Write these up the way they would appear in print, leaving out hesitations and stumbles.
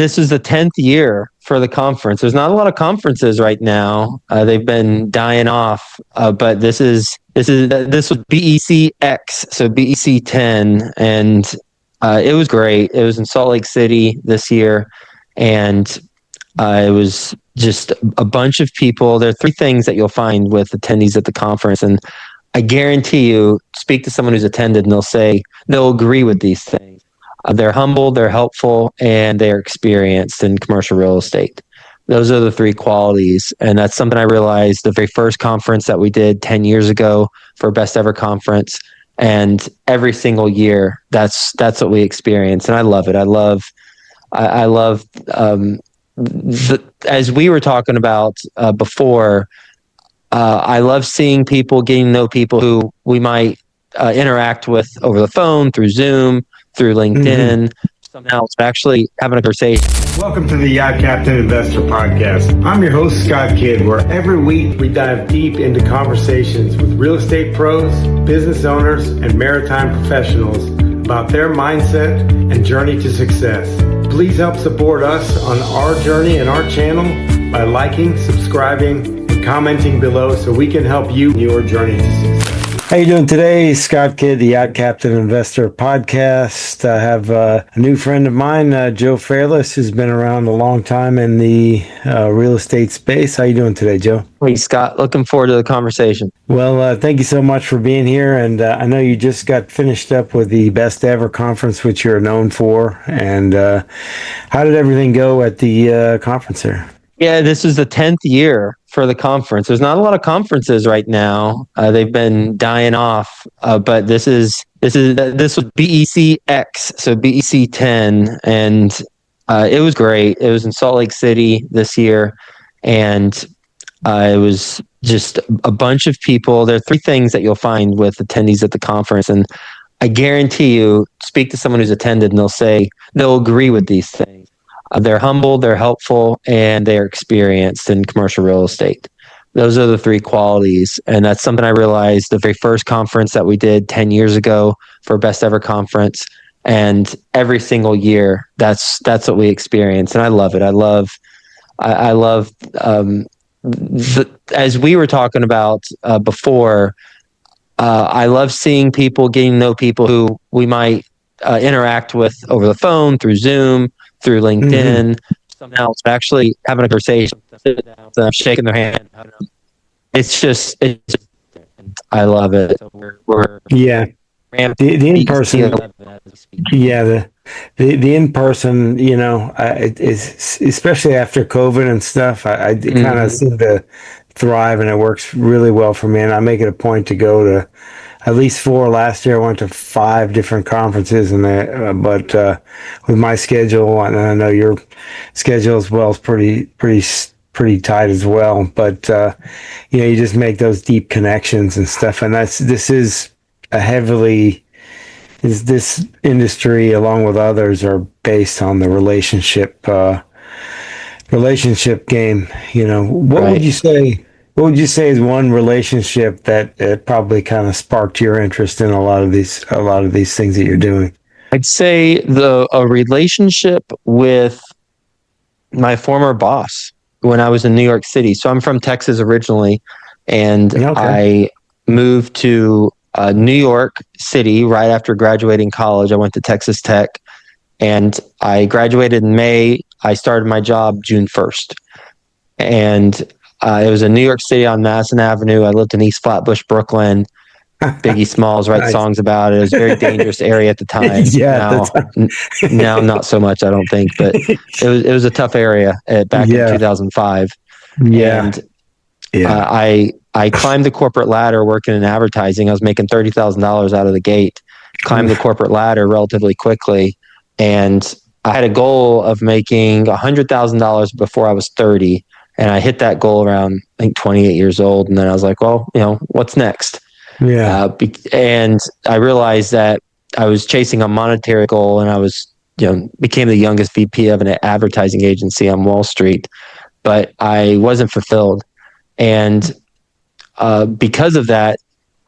This is the 10th year for the conference. There's not a lot of conferences right now. They've been dying off, but this was BECX, so BEC 10, and it was great. It was in Salt Lake City this year, and it was just a bunch of people. There are three things that you'll find with attendees at the conference, and I guarantee you, speak to someone who's attended, and they'll agree with these things. They're humble, they're helpful, and they're experienced in commercial real estate. Those are the three qualities. And that's something I realized the very first conference that we did 10 years ago for Best Ever Conference. And every single year, that's what we experience. And I love it. I love as we were talking about before, I love seeing people, getting to know people who we might interact with over the phone, through Zoom, through LinkedIn, somehow it's actually having a conversation. Welcome to the Yacht Captain Investor Podcast. I'm your host, Scott Kidd, where every week we dive deep into conversations with real estate pros, business owners, and maritime professionals about their mindset and journey to success. Please help support us on our journey and our channel by liking, subscribing, and commenting below so we can help you in your journey to success. How you doing today? Scott Kidd, the Yacht Captain Investor Podcast. I have a new friend of mine, Joe Fairless, who's been around a long time in the real estate space. How you doing today, Joe? Hey, Scott. Looking forward to the conversation. Well, thank you so much for being here. And I know you just got finished up with the Best Ever Conference, which you're known for. And how did everything go at the conference here? Yeah, this is the 10th year for the conference. There's not a lot of conferences right now. They've been dying off, but this was BECX, so BEC 10, and it was great. It was in Salt Lake City this year, and it was just a bunch of people. There are three things that you'll find with attendees at the conference, and I guarantee you, speak to someone who's attended, and they'll agree with these things. They're humble, they're helpful, and they're experienced in commercial real estate. Those are the three qualities. And that's something I realized the very first conference that we did 10 years ago for Best Ever Conference. And every single year, that's what we experience. And I love it. As we were talking about before, I love seeing people, getting to know people who we might interact with over the phone, through Zoom, through LinkedIn, somehow it's actually having a conversation, shaking their hand. I love it. So we're the in-person, the in-person, is, especially after COVID and stuff, I kind of seem to thrive, and it works really well for me. And I make it a point to go to at least 4. Last year I went to 5 different conferences, and but with my schedule, and I know your schedule as well is pretty tight as well. But you just make those deep connections and stuff, and this industry, along with others, are based on the relationship game. What Right. would you say? What would you say is one relationship that probably kind of sparked your interest in a lot of these things that you're doing? I'd say a relationship with my former boss when I was in New York City. So I'm from Texas originally, and I moved to New York City right after graduating college. I went to Texas Tech, and I graduated in May. I started my job June 1st, and it was in New York City on Madison Avenue. I lived in East Flatbush, Brooklyn. Biggie Smalls write songs about it. It was a very dangerous area at the time. Now not so much, I don't think, but it was a tough area back in 2005. And I climbed the corporate ladder working in advertising. I was making $30,000 out of the gate. Climbed the corporate ladder relatively quickly, and I had a goal of making $100,000 before I was 30. And I hit that goal around, I think, 28 years old. And then I was like, well, what's next? And I realized that I was chasing a monetary goal, and I was, became the youngest VP of an advertising agency on Wall Street, but I wasn't fulfilled. And because of that,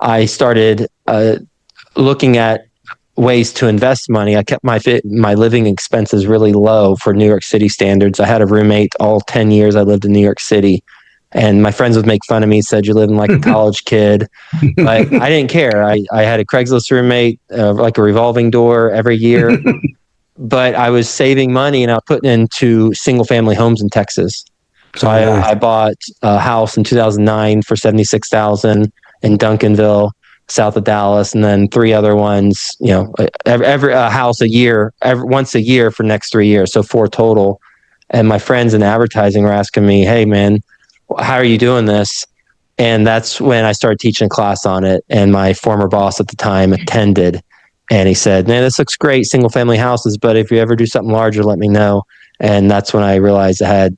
I started looking at ways to invest money. I kept my living expenses really low for New York City standards. I had a roommate all 10 years I lived in New York City, and my friends would make fun of me, said you're living like a college kid, but I didn't care. I had a Craigslist roommate, like a revolving door every year, but I was saving money and I was putting into single family homes in Texas. So nice. I bought a house in 2009 for $76,000 in Duncanville, south of Dallas, and then 3 other ones. Every house a year, once a year for next 3 years, so 4 total. And my friends in advertising were asking me, "Hey, man, how are you doing this?" And that's when I started teaching a class on it. And my former boss at the time attended, and he said, "Man, this looks great, single family houses, but if you ever do something larger, let me know." And that's when I realized I had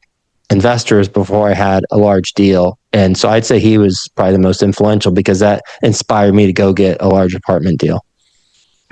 investors before I had a large deal. And so I'd say he was probably the most influential because that inspired me to go get a large apartment deal.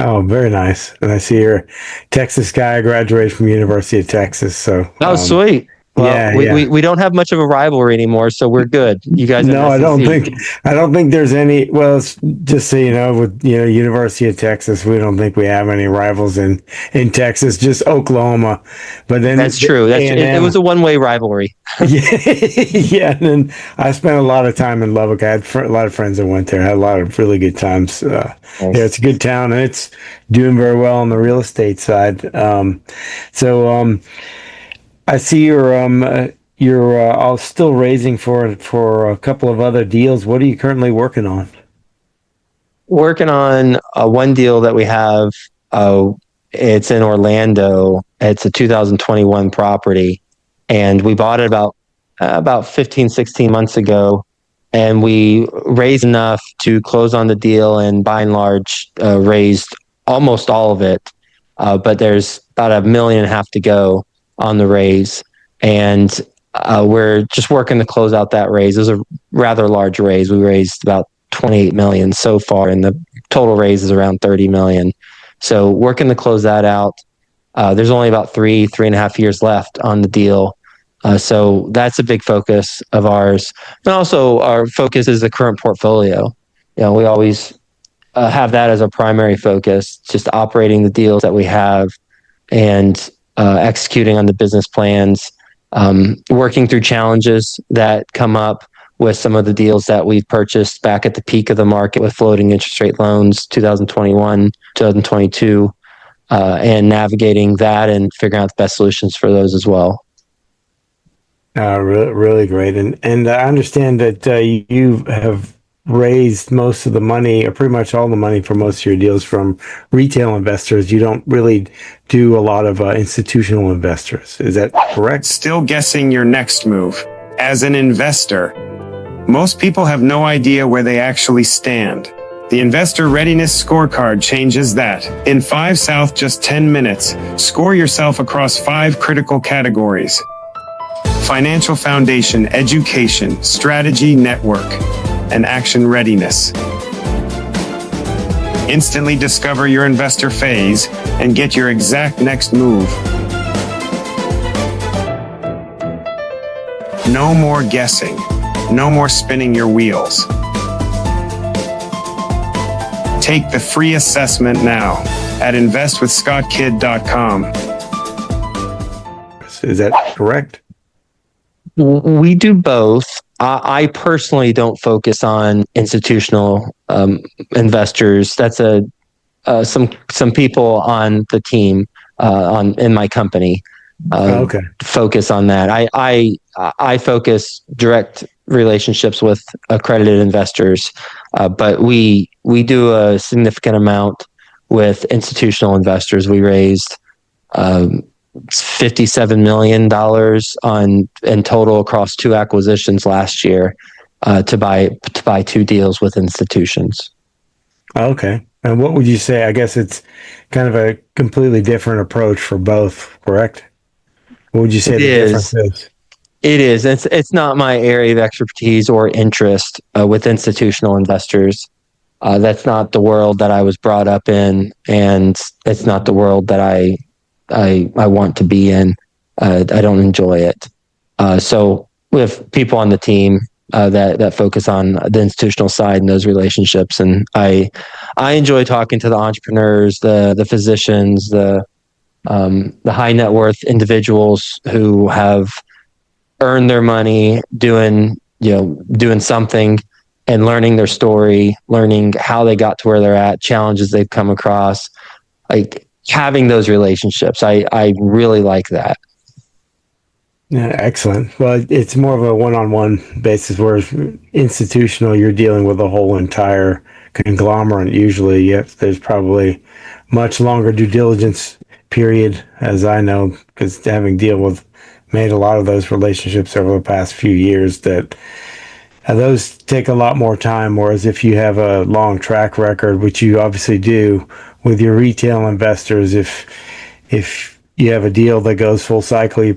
Oh, very nice. And I see you're a Texas guy, graduated from University of Texas. So, Sweet. Well, we don't have much of a rivalry anymore, so we're good. You guys have no, SEC. I don't think there's any. Well, just so you know, with University of Texas, we don't think we have any rivals in Texas, just Oklahoma. But then that's true. It was a one-way rivalry. Yeah. And then I spent a lot of time in Lubbock. I had a lot of friends that went there. I had a lot of really good times. Nice. Yeah, it's a good town, and it's doing very well on the real estate side. I see you're all still raising for a couple of other deals. What are you currently working on? Working on one deal that we have. It's in Orlando. It's a 2021 property, and we bought it about 15, 16 months ago, and we raised enough to close on the deal, and by and large raised almost all of it. But there's about $1.5 million to go on the raise, and we're just working to close out that raise. It was a rather large raise. We raised about 28 million so far, and the total raise is around 30 million. So working to close that out. There's only about 3.5 years left on the deal. So that's a big focus of ours. And also our focus is the current portfolio. We always have that as a primary focus, just operating the deals that we have and executing on the business plans, working through challenges that come up with some of the deals that we've purchased back at the peak of the market with floating interest rate loans, 2021, 2022, and navigating that and figuring out the best solutions for those as well. Really, really great. And I understand that you have raised most of the money, or pretty much all the money for most of your deals from retail investors. You don't really do a lot of institutional investors. Is that correct? Still guessing your next move. As an investor, most people have no idea where they actually stand. The Investor Readiness Scorecard changes that. In 5 South, just 10 minutes, score yourself across 5 critical categories: financial foundation, education, strategy, network, and action readiness. Instantly discover your investor phase and get your exact next move. No more guessing. No more spinning your wheels. Take the free assessment now at investwithscottkid.com. Is that correct? We do both. I personally don't focus on institutional investors. That's some people on the team in my company focus on that. I focus direct relationships with accredited investors, but we do a significant amount with institutional investors. We raised $57 million in total across 2 acquisitions last year to buy 2 deals with institutions. Okay. And what would you say? I guess it's kind of a completely different approach for both, correct? What would you say the difference is? It is. It's not my area of expertise or interest with institutional investors. That's not the world that I was brought up in, and it's not the world that I want to be in. I don't enjoy it. So with people on the team, that focus on the institutional side and those relationships. And I enjoy talking to the entrepreneurs, the physicians, the high net worth individuals who have earned their money doing something and learning their story, learning how they got to where they're at, challenges they've come across, like having those relationships. I really like that. Yeah, excellent. Well, it's more of a one-on-one basis, whereas institutional, you're dealing with a whole entire conglomerate. Usually, yes, there's probably much longer due diligence period, as I know, because having made a lot of those relationships over the past few years, that those take a lot more time. Whereas if you have a long track record, which you obviously do with your retail investors, if you have a deal that goes full cycle, a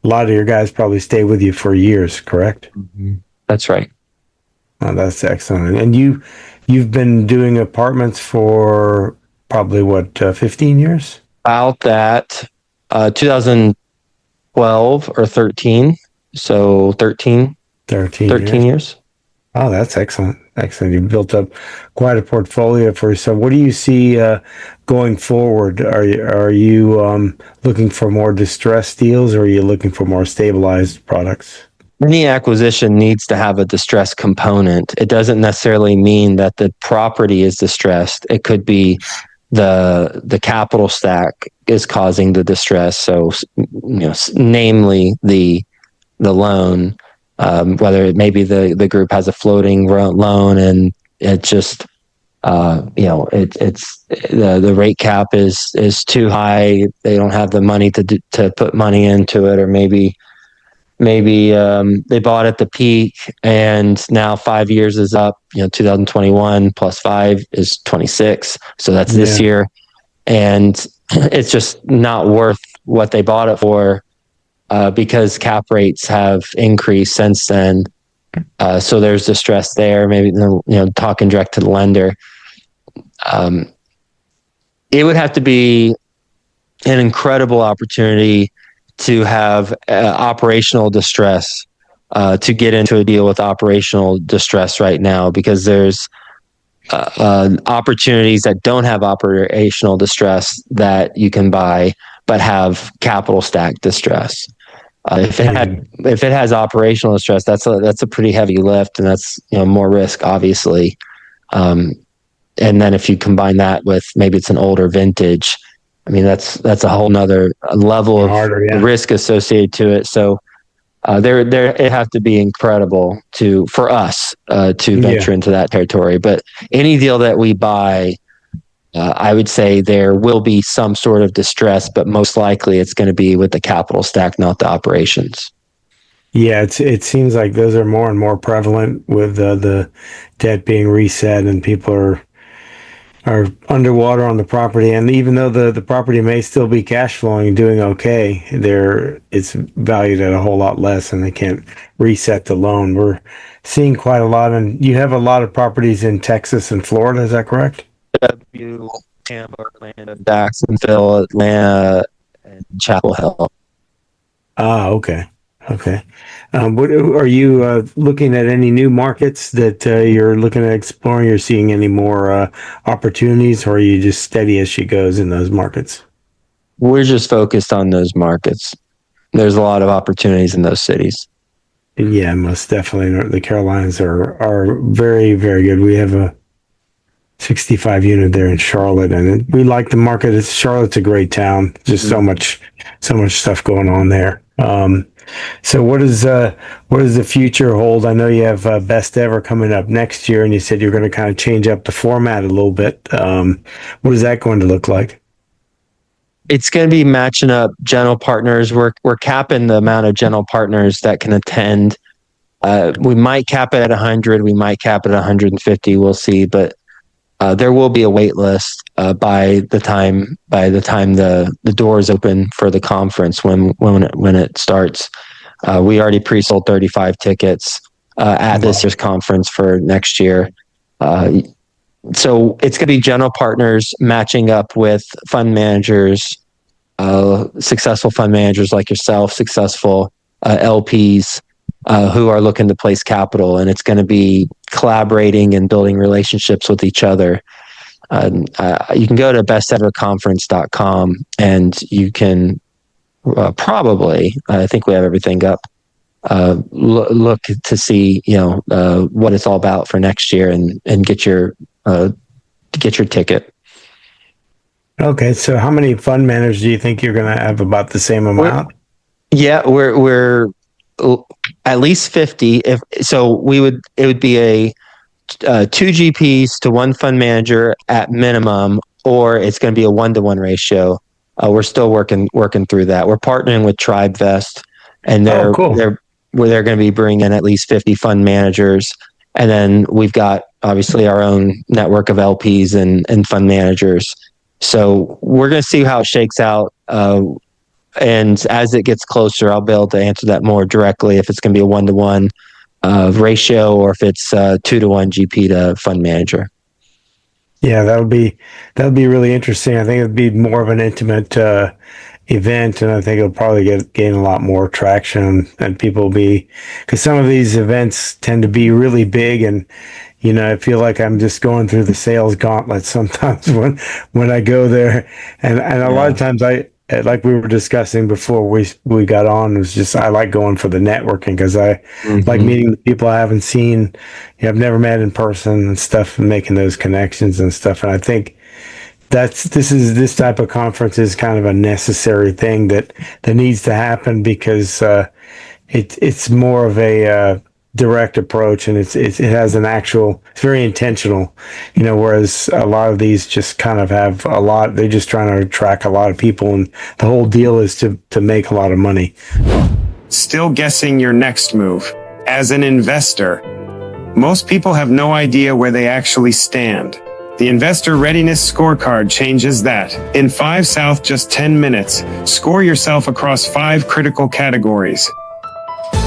lot of your guys probably stay with you for years, correct? Mm-hmm. That's right. Oh, that's excellent. And you've been doing apartments for probably 15 years? About that, 2012 or 13. So 13 years. Oh, that's excellent. Excellent. You built up quite a portfolio for yourself. What do you see going forward? Are you looking for more distressed deals, or are you looking for more stabilized products? Any acquisition needs to have a distressed component. It doesn't necessarily mean that the property is distressed. It could be the capital stack is causing the distress. So, namely the loan. Whether it maybe the group has a floating loan and it just it's the rate cap is too high. They don't have the money to put money into it, or maybe they bought at the peak and now 5 years is up. 2021 plus 5 is 26, so that's this year, and it's just not worth what they bought it for. Because cap rates have increased since then. So there's distress there. Maybe, talking direct to the lender. It would have to be an incredible opportunity to have operational distress to get into a deal with operational distress right now, because there's opportunities that don't have operational distress that you can buy, but have capital stack distress. If it has operational distress, that's a pretty heavy lift, and that's more risk, obviously. And then if you combine that with maybe it's an older vintage, I mean that's a whole nother level of risk associated to it. So it have to be incredible for us to venture into that territory. But any deal that we buy, I would say there will be some sort of distress, but most likely it's going to be with the capital stack, not the operations. Yeah, it seems like those are more and more prevalent with the debt being reset and people are underwater on the property. And even though the property may still be cash flowing and doing okay, it's valued at a whole lot less, and they can't reset the loan. We're seeing quite a lot, and you have a lot of properties in Texas and Florida. Is that correct? Tampa, Orlando, Jacksonville, Atlanta, and Chapel Hill. Ah, okay. What are you looking at? Any new markets that you're looking at exploring? You're seeing any more opportunities, or are you just steady as she goes in those markets? We're just focused on those markets. There's a lot of opportunities in those cities. Yeah, most definitely. The Carolinas are very, very good. We have a 65 unit there in Charlotte, and we like the market. Charlotte's a great town. Just so much stuff going on there. So what does the future hold? I know you have Best Ever coming up next year, and you said you're going to kind of change up the format a little bit. What is that going to look like? It's going to be matching up general partners. We're capping the amount of general partners that can attend. We might cap it at 100. We might cap it at 150. We'll see, but there will be a wait list by the time the doors open for the conference when it starts. We already pre-sold 35 tickets at this year's conference for next year. So it's going to be general partners matching up with fund managers, successful fund managers like yourself, successful LPs, who are looking to place capital, and it's going to be collaborating and building relationships with each other. You can go to besteverconference.com and you can probably, I think we have everything up, look to see, what it's all about for next year and get your ticket. Okay, so how many fund managers do you think you're going to have? About the same amount? We're at least 50. It would be a 2 GPs to 1 fund manager at minimum, or it's going to be a 1-to-1 ratio. We're still working through that. We're partnering with TribeVest, and they're going to be bringing in at least 50 fund managers, and then we've got obviously our own network of LPs and fund managers. So we're going to see how it shakes out. And as it gets closer, I'll be able to answer that more directly if it's going to be a 1-to-1 ratio or if it's 2-to-1 GP to fund manager. Yeah, that would be really interesting. I think it'd be more of an intimate event, and I think it'll probably gain a lot more traction, and people will be, because some of these events tend to be really big, and I feel like I'm just going through the sales gauntlet sometimes when I go there, and a lot of times like we were discussing before we got on, it was just I like going for the networking because I like meeting the people I haven't seen, I've never met in person and stuff, and making those connections and stuff. And I think this type of conference is kind of a necessary thing that needs to happen because it's more of a direct approach, and it has it's very intentional, whereas a lot of these just kind of have they're just trying to attract a lot of people, and the whole deal is to make a lot of money. Still guessing your next move. As an investor, most people have no idea where they actually stand. The Investor Readiness Scorecard changes that. In 5 South, just 10 minutes, score yourself across 5 critical categories: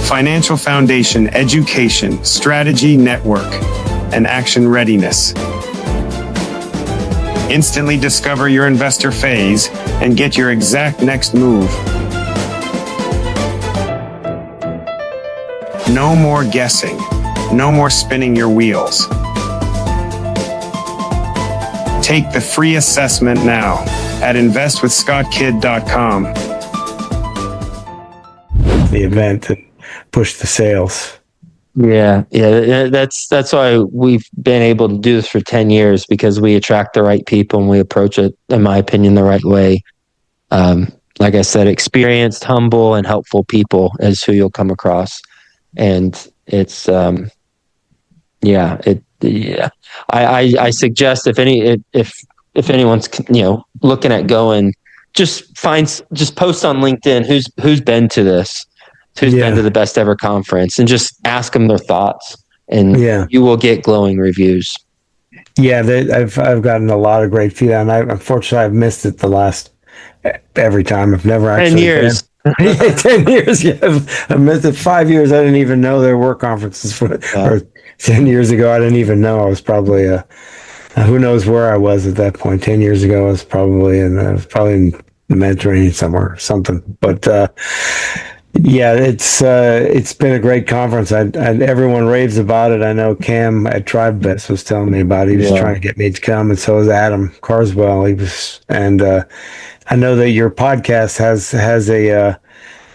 financial foundation, education, strategy, network, and action readiness. Instantly discover your investor phase and get your exact next move. No more guessing. No more spinning your wheels. Take the free assessment now at investwithscottkid.com. The event and push the sales. Yeah. That's why we've been able to do this for 10 years, because we attract the right people and we approach it, in my opinion, the right way. Like I said, experienced, humble, and helpful people is who you'll come across. And it's, I suggest if anyone's, looking at going, just post on LinkedIn who's been to this, who's been to the Best Ever Conference, and just ask them their thoughts, and you will get glowing reviews. Yeah, I've gotten a lot of great feedback, and unfortunately I've missed it every time. I've never actually 10 years. 10 years. Yeah, I missed it. 5 years. I didn't even know there were conferences or 10 years ago. I didn't even know. I was probably who knows where I was at that point. 10 years ago, I was probably in the Mediterranean somewhere or something. But it's been a great conference. Everyone raves about it. I know Cam at TribeVest was telling me about it. He was trying to get me to come, and so was Adam Carswell. I know that your podcast has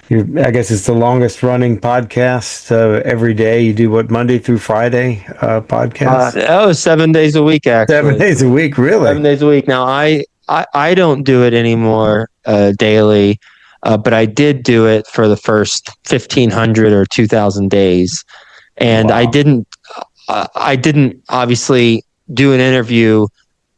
I guess it's the longest running podcast every day. You do what, Monday through Friday podcast? 7 days a week, actually. 7 days a week, really? 7 days a week. Now, I don't do it anymore daily, but I did do it for the first 1,500 or 2,000 days. And I didn't obviously do an interview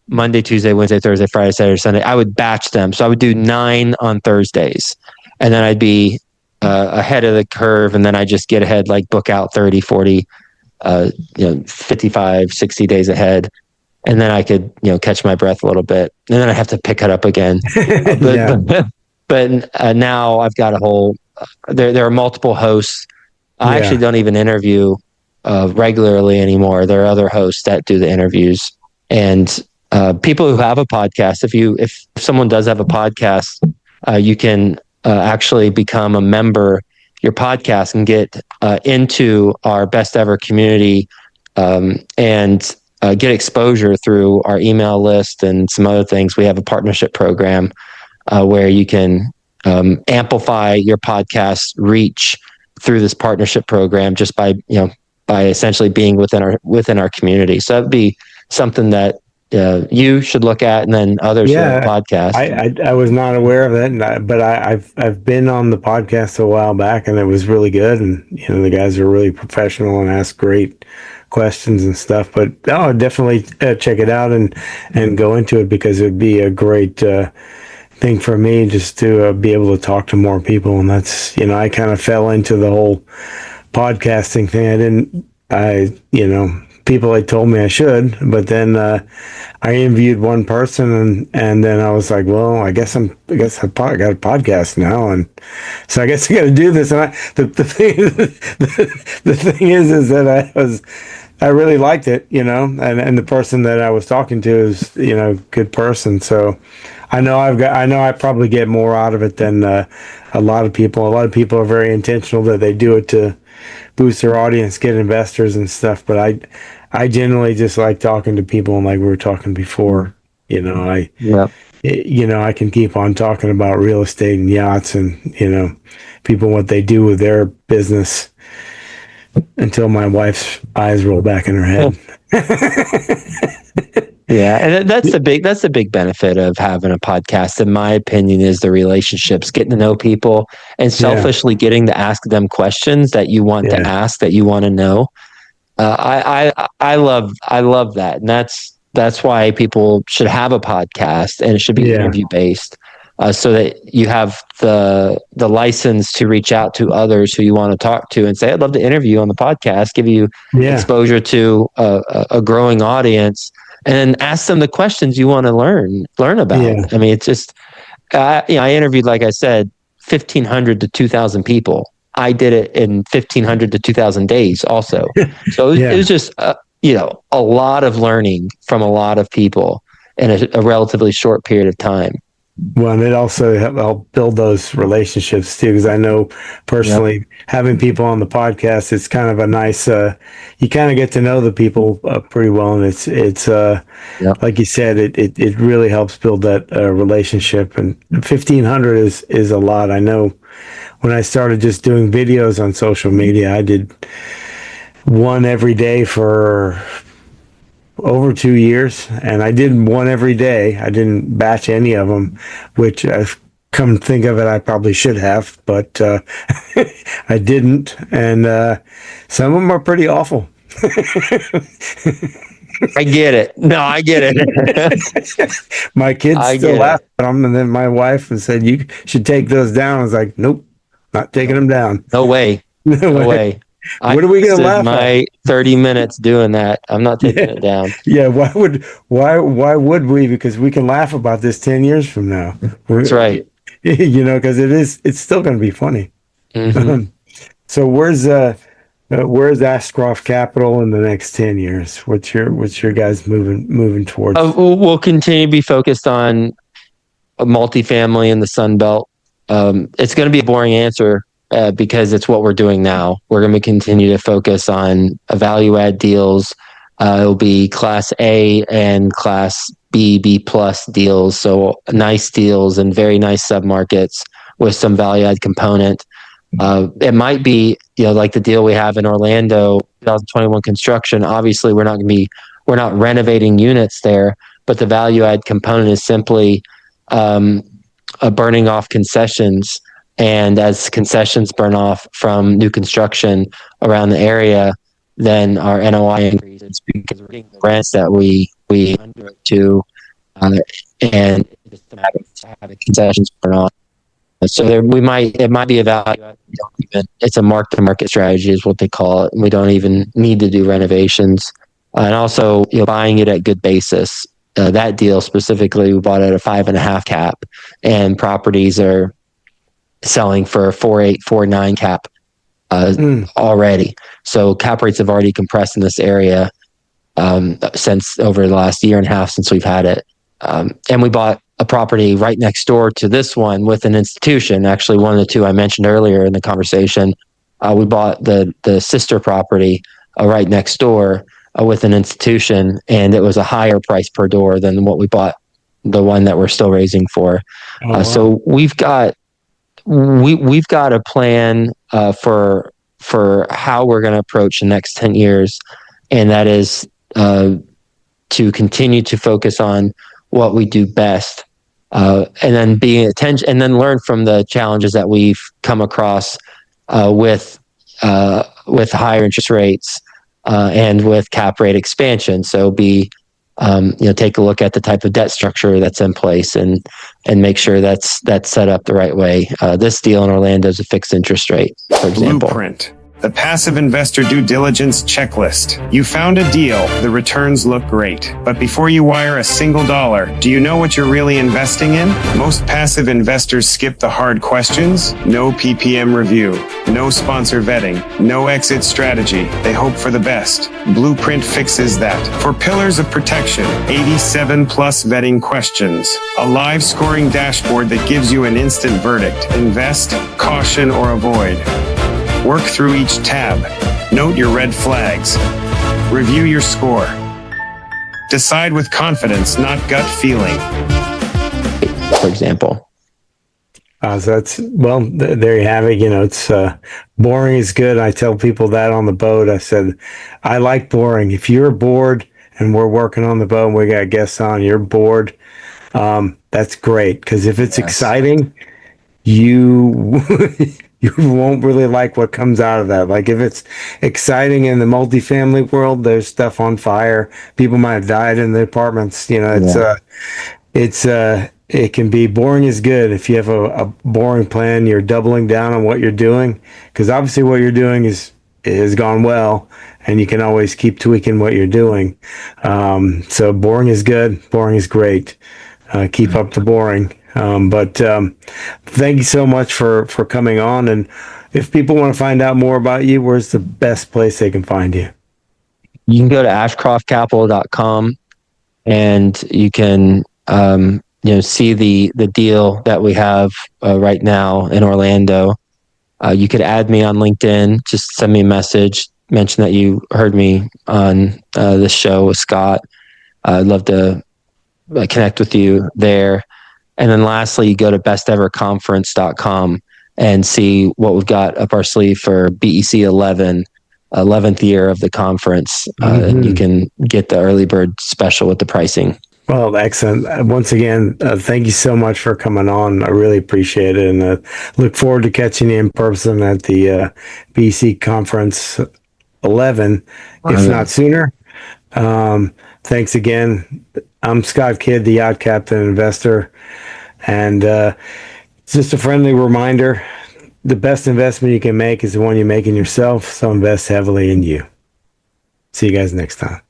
Monday, Tuesday, Wednesday, Thursday, Friday, Saturday, Sunday. I would batch them. So I would do 9 on Thursdays, and then I'd be ahead of the curve. And then I just get ahead, like book out 30, 40, 55, 60 days ahead. And then I could, catch my breath a little bit, and then I have to pick it up again. But now I've got a whole, there are multiple hosts. I actually don't even interview regularly anymore. There are other hosts that do the interviews, and people who have a podcast. If someone does have a podcast, you can actually become a member your podcast and get into our best ever community, and get exposure through our email list and some other things, we have a partnership program where you can amplify your podcast reach through this partnership program just by essentially being within our community. So that'd be something that you should look at, and then others who have a podcast. I was not aware of that, but I've been on the podcast a while back, and it was really good. And the guys are really professional and ask great questions and stuff. But definitely check it out and go into it, because it'd be a great thing for me just to be able to talk to more people. And that's I kind of fell into the whole podcasting thing. People had told me I should, but then I interviewed one person, and then I was like, well, I guess I got a podcast now, and so I guess I got to do this. And the thing is that I really liked it, and the person that I was talking to is good person. So I know I probably get more out of it than a lot of people. A lot of people are very intentional that they do it to boost their audience, get investors and stuff. But I generally just like talking to people, and like we were talking before, I can keep on talking about real estate and yachts and, people, what they do with their business until my wife's eyes roll back in her head. Yeah. And that's the big benefit of having a podcast, in my opinion, is the relationships, getting to know people, and selfishly getting to ask them questions that you want to ask, that you want to know. I love that. And that's why people should have a podcast, and it should be interview based, so that you have the license to reach out to others who you want to talk to and say, I'd love to interview you on the podcast, give you exposure to a growing audience, and then ask them the questions you want to learn about. Yeah. I mean, it's just, I interviewed, like I said, 1,500 to 2,000 people. I did it in 1,500 to 2,000 days also. So it was just, a lot of learning from a lot of people in a relatively short period of time. Well, and it also helped build those relationships too, because I know personally having people on the podcast, it's kind of a nice, you kind of get to know the people pretty well. And it's like you said, it really helps build that relationship. And 1,500 is a lot. I know when I started just doing videos on social media, I did one every day for over 2 years, and I did one every day. I didn't batch any of them, which I've come to think of it, I probably should have, but I didn't. And some of them are pretty awful. I get it. No, I get it. My kids still laugh at them, and then my wife said, you should take those down. I was like, nope, not taking them down. No way. No way. What are we going to laugh my 30 minutes doing that. I'm not taking it down. Yeah. Why would we? Because we can laugh about this 10 years from now. That's right. Because it's still going to be funny. Mm-hmm. So where's Ashcroft Capital in the next 10 years? What's your guys moving towards? We'll continue to be focused on multifamily in the Sun Belt. It's going to be a boring answer, because it's what we're doing now. We're going to continue to focus on value add deals. It'll be Class A and Class B plus deals. So nice deals in very nice submarkets with some value add component. It might be, like the deal we have in Orlando, 2021 construction. Obviously, we're not renovating units there, but the value add component is simply burning off concessions. And as concessions burn off from new construction around the area, then our NOI increases because we're getting the rents that we under to, and just having concessions burn off. So it might be a value. It's a mark-to-market strategy is what they call it. And we don't even need to do renovations. And also, buying it at good basis. That deal specifically, we bought it at a 5.5 cap, and properties are selling for a 4.8, 4.9 cap already. So cap rates have already compressed in this area since over the last year and a half since we've had it. And we bought a property right next door to this one with an institution. Actually, one of the two I mentioned earlier in the conversation. We bought the sister property right next door with an institution, and it was a higher price per door than what we bought the one that we're still raising for. Oh, wow. So we've got a plan for how we're going to approach the next 10 years, and that is to continue to focus on what we do best, and then and then learn from the challenges that we've come across with higher interest rates and with cap rate expansion. So take a look at the type of debt structure that's in place and make sure that's set up the right way. This deal in Orlando is a fixed interest rate, for example. Blueprint, the passive investor due diligence checklist. You found a deal, the returns look great. But before you wire a single dollar, do you know what you're really investing in? Most passive investors skip the hard questions. No PPM review, no sponsor vetting, no exit strategy. They hope for the best. Blueprint fixes that. For pillars of protection, 87 plus vetting questions, a live scoring dashboard that gives you an instant verdict. Invest, caution, or avoid. Work through each tab. Note your red flags. Review your score. Decide with confidence, not gut feeling. For example. So there you have it. It's boring is good. I tell people that on the boat. I said, I like boring. If you're bored and we're working on the boat and we got guests on, you're bored. That's great. Because if it's exciting, you you won't really like what comes out of that. Like if it's exciting in the multifamily world, there's stuff on fire. People might have died in the apartments. It can be boring is good. If you have a boring plan, you're doubling down on what you're doing, because obviously what you're doing has gone well, and you can always keep tweaking what you're doing. So boring is good. Boring is great. Keep up the boring. But thank you so much for coming on. And if people want to find out more about you, where's the best place they can find you? You can go to ashcroftcapital.com and you can see the deal that we have right now in Orlando. You could add me on LinkedIn. Just send me a message. Mention that you heard me on this show with Scott. I'd love to connect with you there. And then lastly, you go to besteverconference.com and see what we've got up our sleeve for BEC 11th year of the conference. And you can get the early bird special with the pricing. Well, excellent. Once again, thank you so much for coming on. I really appreciate it. And look forward to catching you in person at the BEC Conference 11, if not sooner. Thanks again. I'm Scott Kidd, the Yacht Captain Investor. And it's just a friendly reminder, the best investment you can make is the one you make in yourself, so invest heavily in you. See you guys next time.